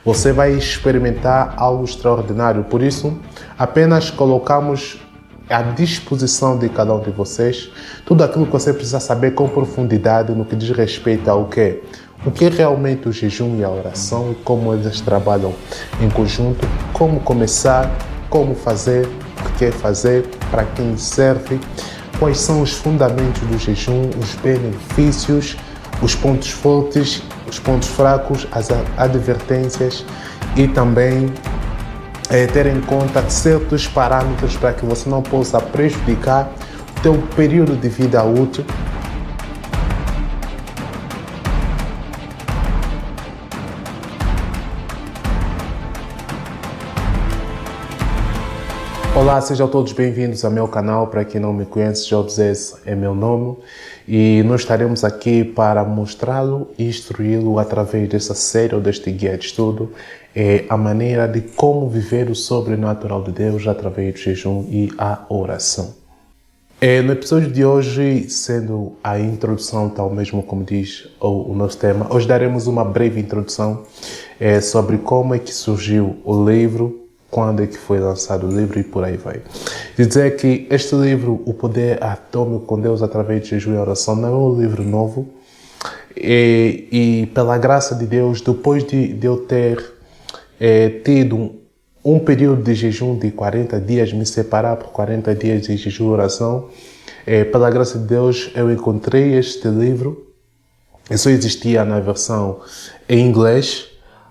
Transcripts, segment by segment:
Você vai experimentar algo extraordinário. Por isso, apenas colocamos à disposição de cada um de vocês tudo aquilo que você precisa saber com profundidade no que diz respeito ao quê? O que é realmente o jejum e a oração e como eles trabalham em conjunto, como começar, como fazer, o que é fazer, para quem serve, quais são os fundamentos do jejum, os benefícios, os pontos fortes, os pontos fracos, as advertências e também ter em conta certos parâmetros para que você não possa prejudicar o teu período de vida útil. Olá, sejam todos bem-vindos ao meu canal. Para quem não me conhece, Jobs é meu nome e nós estaremos aqui para mostrá-lo e instruí-lo através dessa série ou deste guia de estudo a maneira de como viver o sobrenatural de Deus através do jejum e a oração. No episódio de hoje, sendo a introdução tal mesmo como diz o nosso tema, hoje daremos uma breve introdução sobre como é que surgiu o livro, quando é que foi lançado o livro e por aí vai. Dizer que este livro, O Poder Atômico com Deus através de jejum e oração, não é um livro novo e pela graça de Deus, depois de eu ter tido um período de jejum de 40 dias, me separar por 40 dias de jejum e oração, pela graça de Deus eu encontrei este livro. Ele só existia na versão em inglês,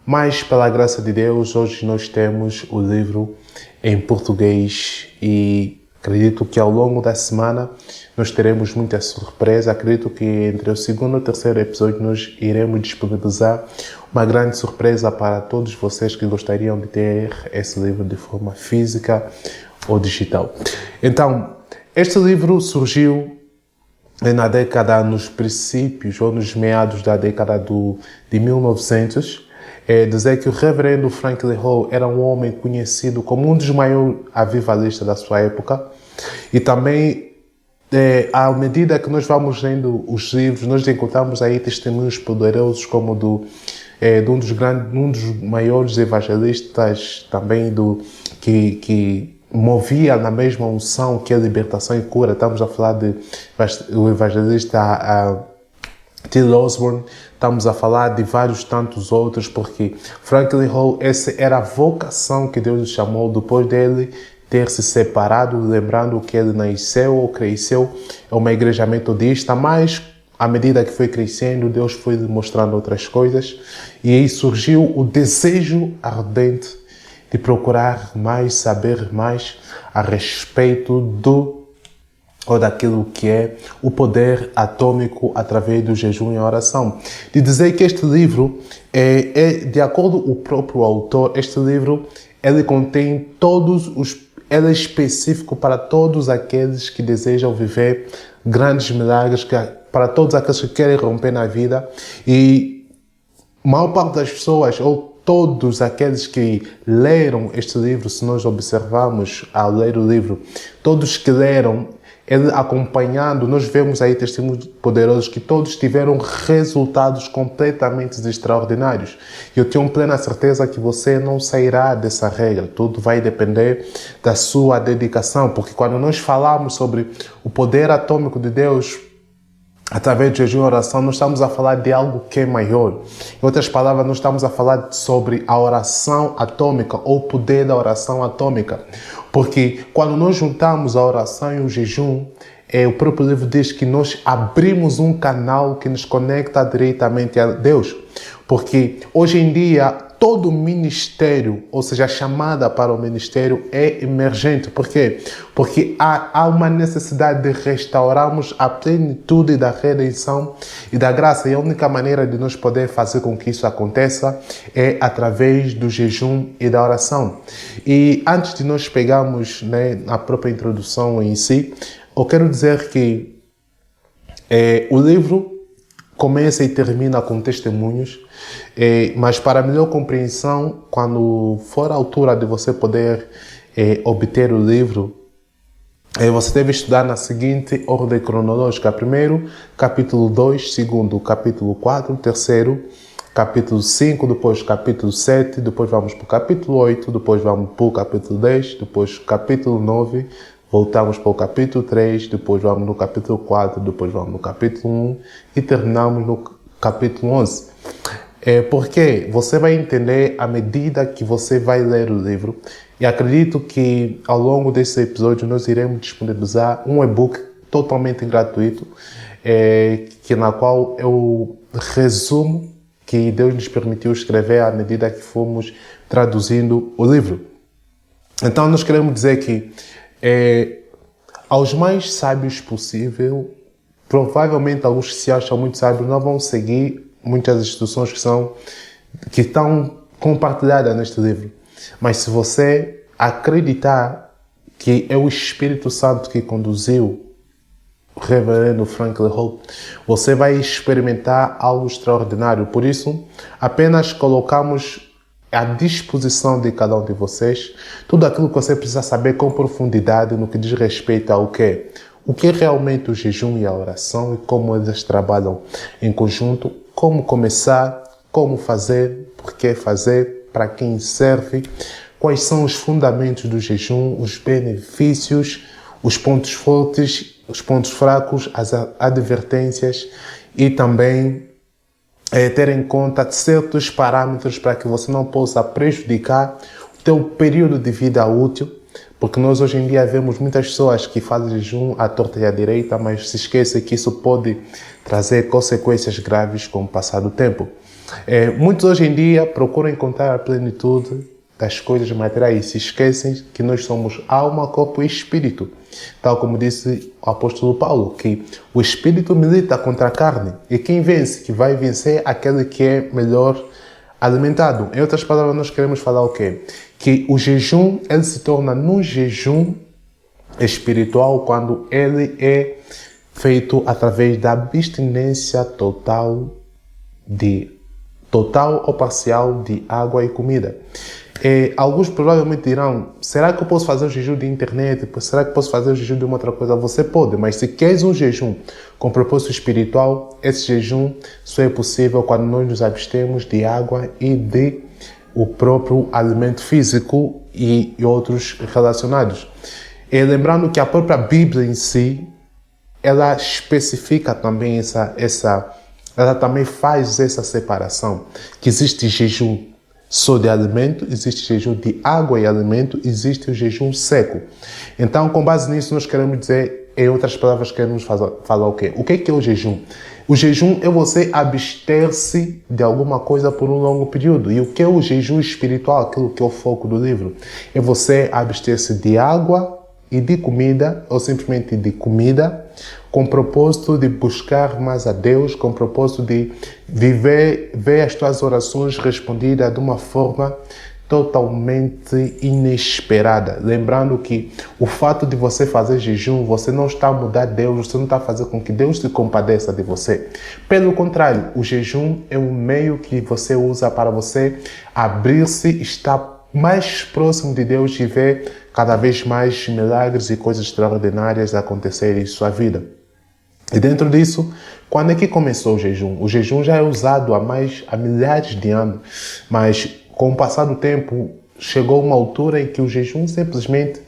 mas pela graça de Deus hoje nós temos o livro em português e acredito que ao longo da semana nós teremos muita surpresa. Acredito que entre o segundo e o terceiro episódio nós iremos disponibilizar uma grande surpresa para todos vocês que gostariam de ter esse livro de forma física ou digital. Então, este livro surgiu na década, nos princípios ou nos meados da década de 1900. Dizer que o reverendo Franklin Hall era um homem conhecido como um dos maiores avivalistas da sua época e também à medida que nós vamos lendo os livros, nós encontramos aí testemunhos poderosos como de um dos maiores evangelistas também que movia na mesma unção que a libertação e cura. Estamos a falar do evangelista T.L. Osborne, estamos a falar de vários tantos outros, porque Franklin Hall, essa era a vocação que Deus lhe chamou depois dele ter se separado, lembrando que ele nasceu ou cresceu em uma igreja metodista, mas à medida que foi crescendo, Deus foi lhe mostrando outras coisas e aí surgiu o desejo ardente de procurar mais, saber mais a respeito daquilo que é o poder atômico através do jejum e oração. De dizer que este livro, de acordo com o próprio autor, este livro, ele contém ele é específico para todos aqueles que desejam viver grandes milagres, para todos aqueles que querem romper na vida e a maior parte das pessoas, ou todos aqueles que leram este livro, se nós observarmos ao ler o livro, todos que leram, ele acompanhando, nós vemos aí testemunhos poderosos que todos tiveram resultados completamente extraordinários. E eu tenho plena certeza que você não sairá dessa regra. Tudo vai depender da sua dedicação, porque quando nós falamos sobre o poder atômico de Deus através de jejum e oração, nós estamos a falar de algo que é maior. Em outras palavras, nós estamos a falar sobre a oração atômica ou o poder da oração atômica. Porque quando nós juntamos a oração e o jejum, o próprio livro diz que nós abrimos um canal que nos conecta diretamente a Deus. Porque hoje em dia, todo ministério, ou seja, a chamada para o ministério é emergente. Por quê? Porque há uma necessidade de restaurarmos a plenitude da redenção e da graça. E a única maneira de nós poder fazer com que isso aconteça é através do jejum e da oração. E antes de nós pegarmos a própria introdução em si, eu quero dizer que o livro começa e termina com testemunhos, mas para melhor compreensão, quando for a altura de você poder obter o livro, você deve estudar na seguinte ordem cronológica. Primeiro, capítulo 2, segundo, capítulo 4, terceiro, capítulo 5, depois capítulo 7, depois vamos para o capítulo 8, depois vamos para o capítulo 10, depois capítulo 9, voltamos para o capítulo 3, depois vamos no capítulo 4, depois vamos no capítulo 1 e terminamos no capítulo 11. Porque você vai entender à medida que você vai ler o livro, e acredito que ao longo desse episódio nós iremos disponibilizar um e-book totalmente gratuito, na qual eu resumo que Deus nos permitiu escrever à medida que fomos traduzindo o livro. Então nós queremos dizer que aos mais sábios possível, provavelmente alguns que se acham muito sábios não vão seguir muitas instruções que estão compartilhadas neste livro. Mas se você acreditar que é o Espírito Santo que conduziu o Reverendo Franklin Hope, você vai experimentar algo extraordinário. Por isso, apenas colocamos à disposição de cada um de vocês tudo aquilo que você precisa saber com profundidade no que diz respeito ao quê? O que é realmente o jejum e a oração e como eles trabalham em conjunto, como começar, como fazer, por que fazer, para quem serve, quais são os fundamentos do jejum, os benefícios, os pontos fortes, os pontos fracos, as advertências e também ter em conta certos parâmetros para que você não possa prejudicar o teu período de vida útil. Porque nós hoje em dia vemos muitas pessoas que fazem jejum à torta e à direita, mas se esquecem que isso pode trazer consequências graves com o passar do tempo. Muitos hoje em dia procuram encontrar a plenitude das coisas materiais e se esquecem que nós somos alma, corpo e espírito. Tal como disse o apóstolo Paulo, que o espírito milita contra a carne e quem vence, que vai vencer aquele que é melhor alimentado. Em outras palavras, nós queremos falar o quê? Que o jejum, ele se torna num jejum espiritual quando ele é feito através da abstinência total ou parcial de água e comida. Alguns provavelmente dirão, será que eu posso fazer o jejum de internet? Será que eu posso fazer o jejum de uma outra coisa? Você pode, mas se queres um jejum com propósito espiritual, esse jejum só é possível quando nós nos abstemos de água e de o próprio alimento físico e outros relacionados. Lembrando que a própria Bíblia em si, ela especifica também ela também faz essa separação, que existe jejum só de alimento, existe jejum de água e alimento, existe o jejum seco. Então, com base nisso, nós queremos dizer, em outras palavras, queremos falar o quê? O que é o jejum? O jejum é você abster-se de alguma coisa por um longo período. E o que é o jejum espiritual? Aquilo que é o foco do livro. É você abster-se de água e de comida, ou simplesmente de comida, com o propósito de buscar mais a Deus, com o propósito de ver as tuas orações respondidas de uma forma totalmente inesperada. Lembrando que o fato de você fazer jejum, você não está a mudar Deus, você não está a fazer com que Deus se compadeça de você. Pelo contrário, o jejum é um meio que você usa para você abrir-se, estar mais próximo de Deus e ver cada vez mais milagres e coisas extraordinárias acontecerem em sua vida. E dentro disso, quando é que começou o jejum? O jejum já é usado há milhares de anos, mas com o passar do tempo, chegou uma altura em que o jejum simplesmente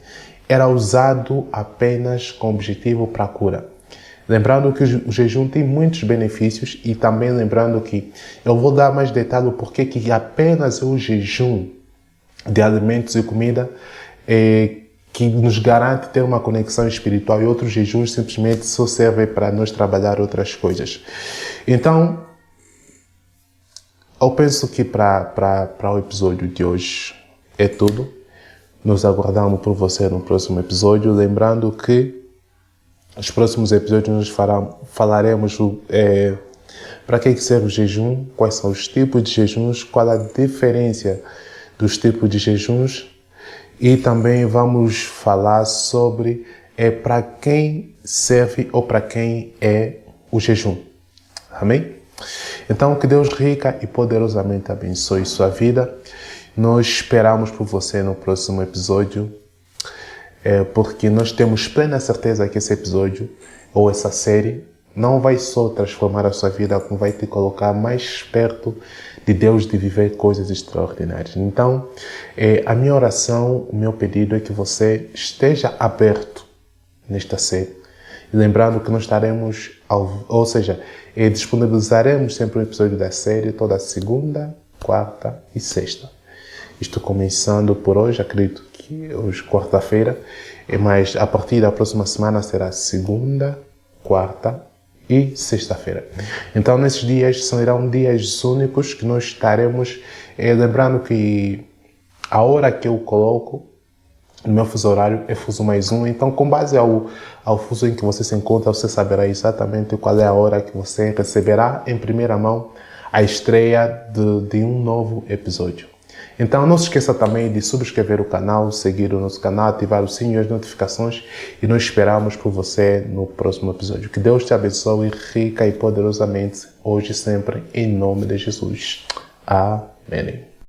era usado apenas com objetivo para a cura. Lembrando que o jejum tem muitos benefícios e também lembrando que eu vou dar mais detalhe porque que apenas o jejum de alimentos e comida que nos garante ter uma conexão espiritual e outros jejuns simplesmente só servem para nós trabalhar outras coisas. Então, eu penso que para o episódio de hoje é tudo. Nos aguardamos por você no próximo episódio. Lembrando que nos próximos episódios nós falaremos para que serve o jejum, quais são os tipos de jejuns, qual a diferença dos tipos de jejuns e também vamos falar sobre para quem serve ou para quem é o jejum. Amém? Então, que Deus rica e poderosamente abençoe sua vida. Nós esperamos por você no próximo episódio, porque nós temos plena certeza que esse episódio ou essa série não vai só transformar a sua vida, como vai te colocar mais perto de Deus, de viver coisas extraordinárias. Então, a minha oração, o meu pedido é que você esteja aberto nesta série. Lembrando que nós estaremos, disponibilizaremos sempre um episódio da série toda segunda, quarta e sexta. Estou começando por hoje, acredito que hoje, quarta-feira, mas a partir da próxima semana será segunda, quarta e sexta-feira. Então, nesses dias serão dias únicos que nós estaremos, lembrando que a hora que eu coloco no meu fuso horário é fuso mais um, então com base ao fuso em que você se encontra, você saberá exatamente qual é a hora que você receberá em primeira mão a estreia de um novo episódio. Então não se esqueça também de subscrever o canal, seguir o nosso canal, ativar o sininho e as notificações e nós esperamos por você no próximo episódio. Que Deus te abençoe rica e poderosamente, hoje e sempre, em nome de Jesus. Amém.